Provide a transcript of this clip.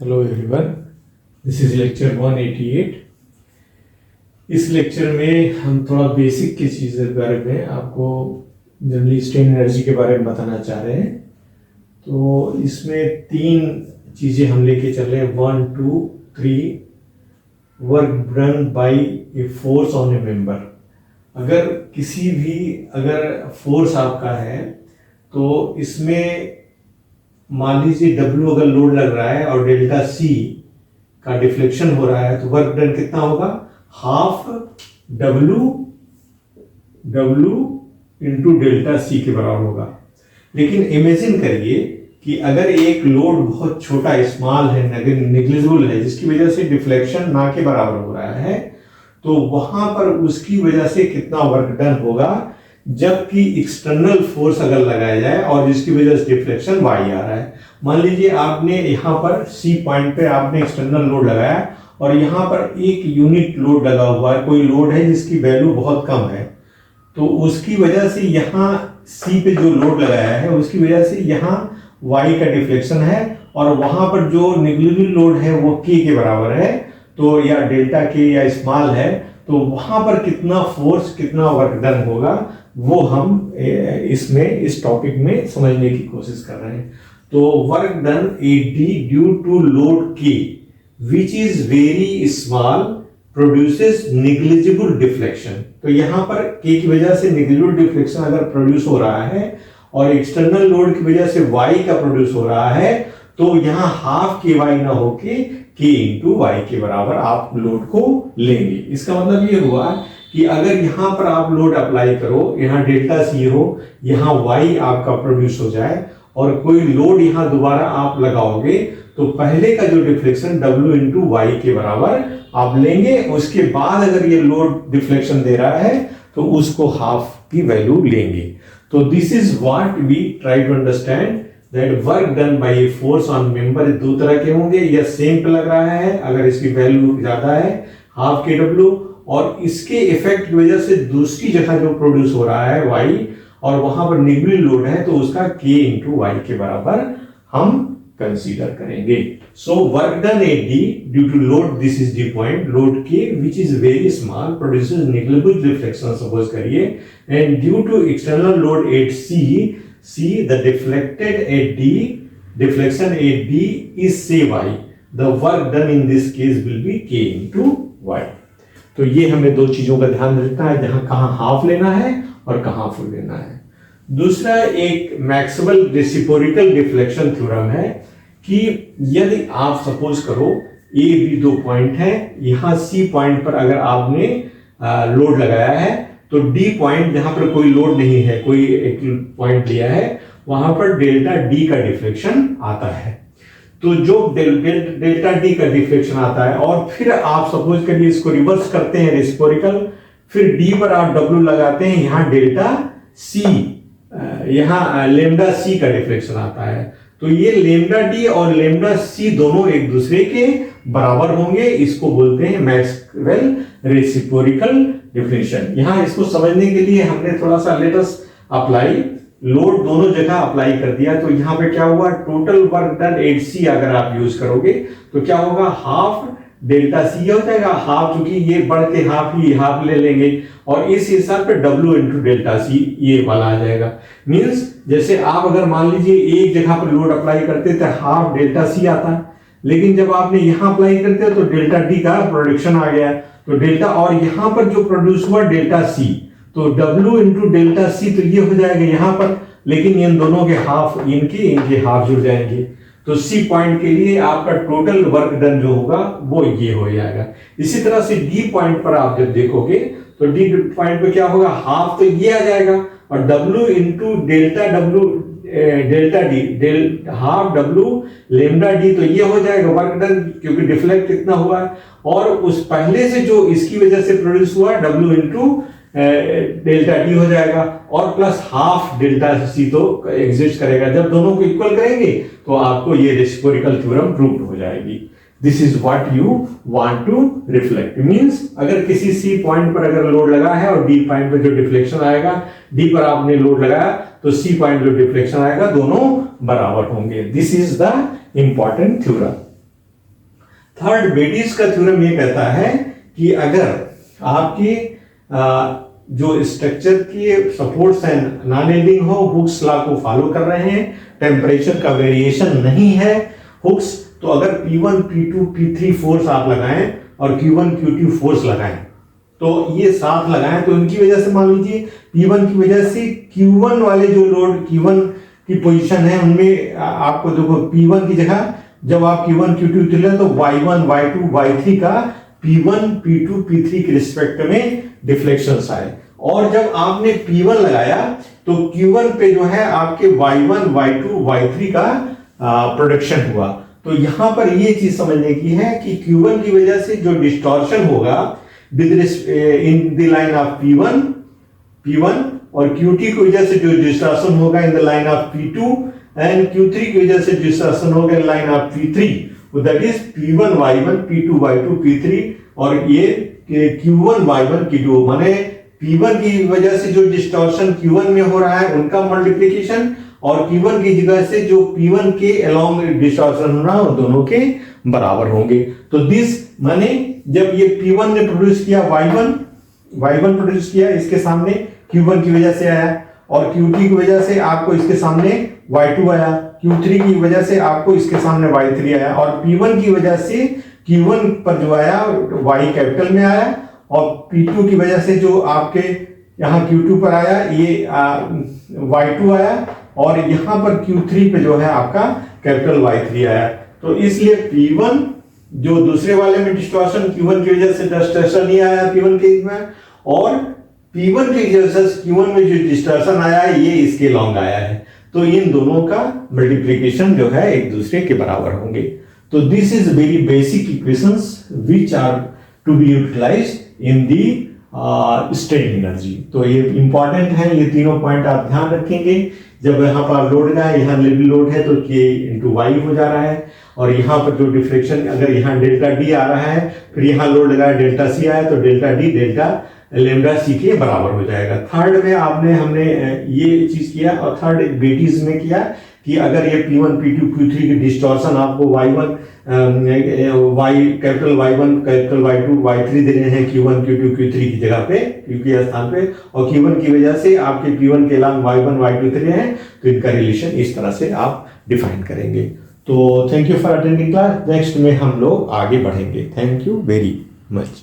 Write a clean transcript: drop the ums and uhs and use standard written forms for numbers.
Hello everyone, this is lecture 188। इस lecture में हम थोड़ा बेसिक की चीज़ें के बारे में आपको जनरली स्ट्रेन एनर्जी के बारे में बताना चाह रहे हैं। तो इसमें तीन चीज़ें हम लेके चल रहे हैं, 1, 2, 3। Work done by a force on A member. अगर किसी भी फोर्स आपका है तो इसमें मान लीजिए W अगर लोड लग रहा है और डेल्टा C का डिफ्लेक्शन हो रहा है तो वर्क डन कितना होगा? Half W into delta C के बराबर होगा। लेकिन इमेजिन करिए कि अगर एक लोड बहुत छोटा स्मॉल है, नेग्लिजिबल है, जिसकी वजह से डिफ्लेक्शन ना के बराबर हो रहा है, तो वहां पर उसकी वजह से कितना वर्क डन होगा, जबकि एक्सटर्नल फोर्स अगर लगाया जाए और जिसकी वजह से डिफ्लेक्शन y आ रहा है। मान लीजिए आपने यहाँ पर C पॉइंट पे आपने एक्सटर्नल लोड लगाया और यहाँ पर एक यूनिट लोड लगा हुआ है, कोई लोड है जिसकी वैल्यू बहुत कम है, तो उसकी वजह से यहाँ C पे जो लोड लगाया है उसकी वजह से यहाँ y का डिफ्लेक्शन है और वहां पर जो नेग्लिजिबल लोड है वो k के बराबर है, तो या डेल्टा k या स्मॉल है, तो वहां पर कितना फोर्स कितना वर्क डन होगा वो हम इस टॉपिक में समझने की कोशिश कर रहे हैं। तो work done AD due to load K which is very small produces negligible deflection. तो यहाँ पर K की वजह से नेग्लिजिबल डिफ्लेक्शन अगर प्रोड्यूस हो रहा है और एक्सटर्नल लोड की वजह से Y का प्रोड्यूस हो रहा है, तो यहाँ हाफ KY ना होके K इंटू Y के बराबर आप लोड को लेंगे। इसका मतलब ये हुआ कि अगर यहाँ पर आप लोड अप्लाई करो, यहाँ डेल्टा C हो, यहाँ Y आपका प्रोड्यूस हो जाए और कोई लोड यहाँ दोबारा आप लगाओगे, तो पहले का जो डिफ्लेक्शन W इंटू Y के बराबर आप लेंगे। उसके बाद अगर ये लोड डिफ्लेक्शन दे रहा है तो उसको हाफ की वैल्यू लेंगे। तो this is what we try to understand that work done by a force on member दो तरह के होंगे, या सेम पे लग रहा है अगर इसकी वैल्यू ज्यादा है हाफ KW, और इसके इफेक्ट की वजह से दूसरी जगह जो प्रोड्यूस हो रहा है Y और वहां पर नेग्लिजिबल लोड है, तो उसका K इंटू Y के बराबर हम कंसीडर करेंगे। So work done AD due to load, this is the point, load K which is very small produces negligible deflection suppose करिए, and due to external load at C the deflected AD deflection AD is say Y, the work done in this case will be K into Y। तो ये हमें दो चीजों का ध्यान रखना है, जहां कहां हाफ लेना है और कहां फुल लेना है। दूसरा एक मैक्सवेल रेसिप्रोकल डिफ्लेक्शन थ्योरम है कि यदि आप सपोज करो A B दो पॉइंट है, यहां C पॉइंट पर अगर आपने लोड लगाया है तो D पॉइंट जहां पर कोई लोड नहीं है, कोई एक पॉइंट लिया है, वहां पर डेल्टा D का डिफ्लेक्शन आता है। तो जो डेल्टा D का डिफ्लेक्शन आता है और फिर आप सपोज करिए इसको रिवर्स करते हैं रेसिप्रोकल, फिर D पर आप W लगाते हैं, यहां डेल्टा C, यहां लेमडा C का डिफ्लेक्शन आता है, तो ये लेमडा D और लेमडा C दोनों एक दूसरे के बराबर होंगे। इसको बोलते हैं मैक्सवेल रेसिप्रोकल डिफ्लेक्शन। यहां इसको समझने के लिए हमने थोड़ा सा लेट अस अप्लाई लोड दोनों जगह अप्लाई कर दिया। तो यहां पे क्या हुआ, टोटल वर्क डन 8C अगर आप यूज करोगे तो क्या होगा, हाफ डेल्टा C हो जाएगा, हाफ, चूंकि ये बढ़ के हाफ ले लेंगे और इस हिसाब पे W इंटू डेल्टा C ये वाला आ जाएगा। मींस जैसे आप अगर मान लीजिए एक जगह पर लोड अप्लाई करते तो हाफ डेल्टा C आता है, लेकिन जब आपने यहां अप्लाई करते हो तो डेल्टा D का प्रोडक्शन आ गया, तो डेल्टा, और यहां पर जो प्रोड्यूस हुआ डेल्टा C, तो W इंटू डेल्टा C तो ये हो जाएगा यहां पर, लेकिन इन दोनों के हाफ, इनके हाफ जुड़ जाएंगे, तो C पॉइंट के लिए आपका टोटल वर्क डन जो होगा वो ये हो जाएगा। इसी तरह से D पॉइंट पर आप जब देखोगे तो D पॉइंट पे क्या होगा, हाफ तो ये आ जाएगा और W into delta D half W lambda D, तो ये हो जाएगा वर्क डन, क्योंकि डिफ्लेक्ट कितना हुआ है, और उस पहले से जो इसकी वजह से प्रोड्यूस हुआ W इंटू डेल्टा D हो जाएगा, और प्लस हाफ डेल्टा C तो एग्जिस्ट करेगा। जब दोनों को इक्वल करेंगे तो आपको ये रेसिप्रोकल थ्योरम प्रूव हो जाएगी। This is what you want to reflect. Means अगर किसी C पॉइंट पर अगर लोड लगा है और D पॉइंट पर जो डिफ्लेक्शन आएगा, D पर आपने लोड लगाया तो C पॉइंट जो डिफ्लेक्शन आएगा दोनों बराबर होंगे। This is the important theorem. Third Betti's का थ्योरम ये कहता है कि अगर आपकी जो स्ट्रक्चर की सपोर्ट्स एंड नॉन एंडिंग हो, हुक्स लॉ को फॉलो कर रहे हैं, टेम्परेचर का वेरिएशन नहीं है हुक्स, तो अगर P1 P2 P3 फोर्स आप लगाएं और Q1 Q2 फोर्स लगाएं, तो ये साथ लगाएं, तो इनकी वजह से मान लीजिए P1 की वजह से Q1 वाले जो लोड Q1 की पोजीशन है उनमें आपको देखो P1 की जगह जब आप Q1 Q2 चले तो Y1 Y2 Y3 का P1 P2 P3 के रिस्पेक्ट में डिफ्लेक्शंस आए, और जब आपने P1 लगाया तो Q1 पे जो है आपके Y1 Y2 Y3 का प्रोडक्शन हुआ। तो यहां पर ये चीज समझने की है कि Q1 की वजह से जो डिस्टॉर्शन होगा with in the line of P1 और Q2 की वजह से जो डिस्टॉर्शन होगा in the line of P2 and Q3 की वजह से डिस्टॉर्शन होगा in line of P3, that is P1 Y1 P2 Y2 P3, और ये Q1 Y1 Q2 माने P1 की वजह से जो डिस्टॉर्शन Q1 में हो रहा है उनका मल्टीप्लिकेशन, और Q1 की जगह से जो P1 के अलोंग डिस्टॉर्शन हो रहा है दोनों के बराबर होंगे। तो दिस माने जब ये P1 ने प्रोड्यूस किया Y1 प्रोड्यूस किया इसके सामने Q1 की वजह से आया, और Q2 की वजह से आपको इसके सामने Y2 आया, Q3 की वजह से आपको इसके सामने Y3 आया, और P1 की वजह से Q1 पर जो आया Y कैपिटल में आया, और P2 की वजह से जो आपके यहाँ Q2 पर आया ये Y2 आया, और यहाँ पर Q3 पे जो है आपका कैपिटल Y3 आया। तो इसलिए P1 जो दूसरे वाले में डिस्टॉर्शन Q1 की वजह से डिस्टॉर्शन नहीं आया P1 के में, और P1 की वजह से Q1 में जो डिस्टॉर्शन आया है ये इसके लॉन्ग आया है, तो इन दोनों का मल्टीप्लिकेशन जो है एक दूसरे के बराबर होंगे। तो this is very basic equations which are to be utilized in the strain energy. तो ये इंपॉर्टेंट है, ये तीनों पॉइंट आप ध्यान रखेंगे। जब यहाँ पर लोड का है, यहाँ लिटिल लोड है तो K इंटू वाई हो जा रहा है, और यहाँ पर जो डिफ्लेक्शन अगर यहाँ डेल्टा डी आ रहा है फिर यहाँ लोड लगाया डेल्टा सी आया तो डेल्टा डी डेल्टा लेमडा सी के बराबर हो जाएगा। थर्ड में हमने ये चीज किया, और थर्ड बेटीज में किया कि अगर ये P1 P2 Q3 की डिस्टॉर्शन आपको Y1 capital Y1 capital Y2 Y3 दे रहे हैं Q1 Q2 Q3 की जगह पे Q के स्थान पे, और Q1 की वजह से आपके P1 के अलावा Y1 Y2 दे रहे हैं, तो इनका रिलेशन इस तरह से आप डिफाइन करेंगे। तो thank you for attending class. Next में हम लोग आगे बढ़ेंगे। Thank you very much.